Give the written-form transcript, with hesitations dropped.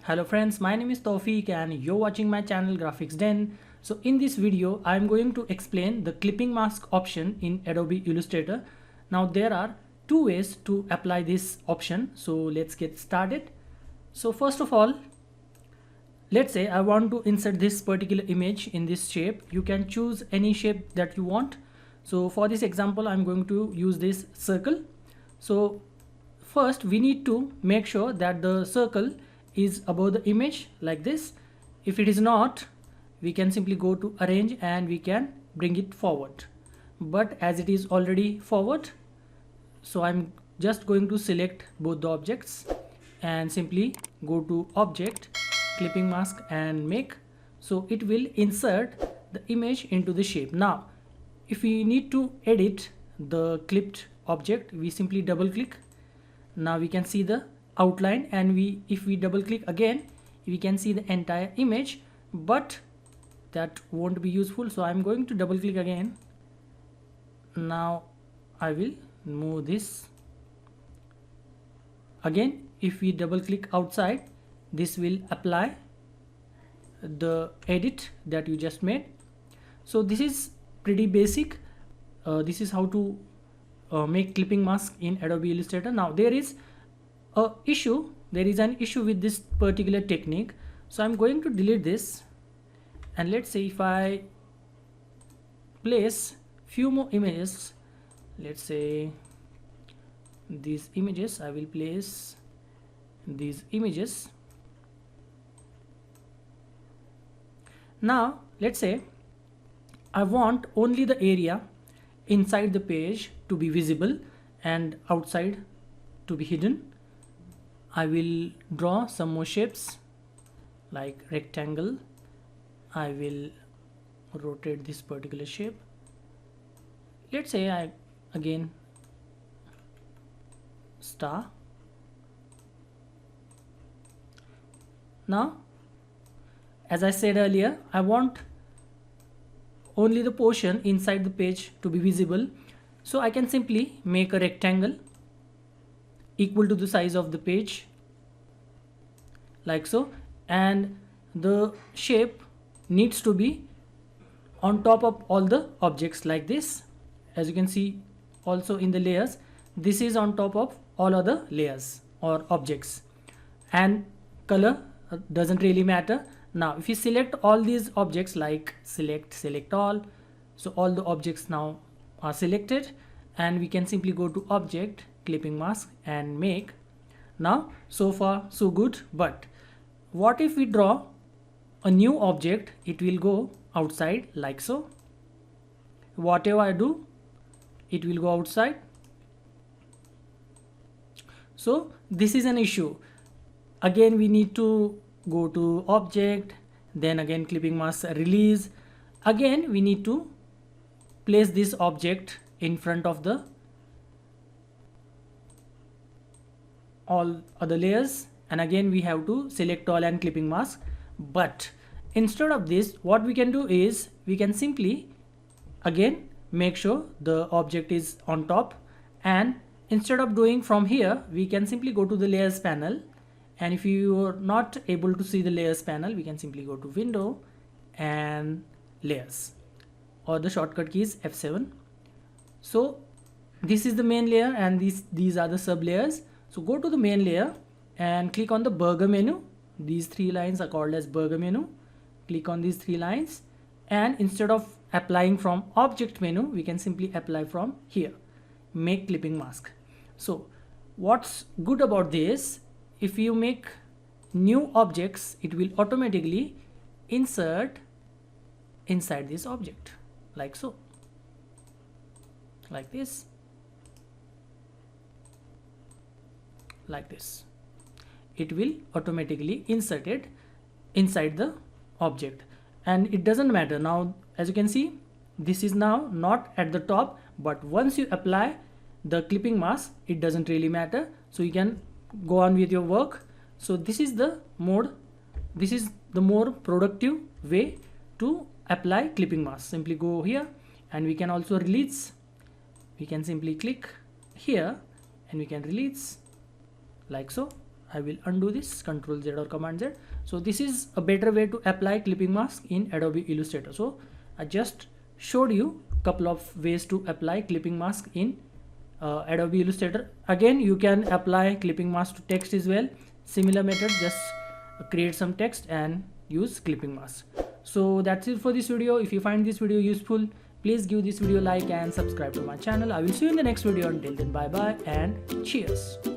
Hello friends, my name is Tawfiq and you're watching my channel Graphics Den. So in this video, I'm going to explain the clipping mask option in Adobe Illustrator. Now there are two ways to apply this option. So let's get started. So first of all, let's say I want to insert this particular image in this shape. You can choose any shape that you want. So for this example, I'm going to use this circle. So first we need to make sure that the circle is above the image like this. If it is not, we can simply go to arrange and we can bring it forward. But as it is already forward, so I'm just going to select both the objects and simply go to object, clipping mask and make. So it will insert the image into the shape. Now if we need to edit the clipped object, we simply double click. Now we can see the outline, and if we double click again, we can see the entire image, but that won't be useful. So I'm going to double click again. Now I will move this again. If we double click outside, this will apply the edit that you just made. So this is pretty basic. This is how to make clipping mask in Adobe Illustrator. Now there is an issue with this particular technique. So I'm going to delete this, and let's say if I place few more images, let's say these images, I will place these images. Now let's say I want only the area inside the page to be visible and outside to be hidden. I will draw some more shapes like rectangle. I will rotate this particular shape. Let's say I again star. Now as I said earlier, I want only the portion inside the page to be visible. So I can simply make a rectangle equal to the size of the page like so, and the shape needs to be on top of all the objects like this. As you can see also in the layers, this is on top of all other layers or objects, and color doesn't really matter. Now if you select all these objects, like select all, so all the objects now are selected, and we can simply go to object, clipping mask and make. Now so far so good, but what if we draw a new object? It will go outside like so. Whatever I do, it will go outside. So this is an issue. Again we need to go to object, then again clipping mask release. Again we need to place this object in front of the all other layers, and again we have to select all and clipping mask. But instead of this, what we can do is we can simply again make sure the object is on top, and instead of doing from here, we can simply go to the layers panel, and if you are not able to see the layers panel, we can simply go to window and layers, or the shortcut key is F7. So this is the main layer and these are the sub layers. So go to the main layer and click on the burger menu. These three lines are called as burger menu. Click on these three lines, and instead of applying from object menu, we can simply apply from here, make clipping mask. So what's good about this, if you make new objects, it will automatically insert inside this object like so, like this, like this. It will automatically insert it inside the object, and it doesn't matter. Now as you can see, this is now not at the top, but once you apply the clipping mask, it doesn't really matter. So you can go on with your work. So this is the more productive way to apply clipping mask. Simply go here, and we can also release. We can simply click here and we can release like so. I will undo this, Ctrl Z or Command Z. So this is a better way to apply clipping mask in Adobe Illustrator. So I just showed you a couple of ways to apply clipping mask in Adobe Illustrator. Again, you can apply clipping mask to text as well. Similar method, just create some text and use clipping mask. So that's it for this video. If you find this video useful, please give this video a like and subscribe to my channel. I will see you in the next video. Until then, bye bye and cheers.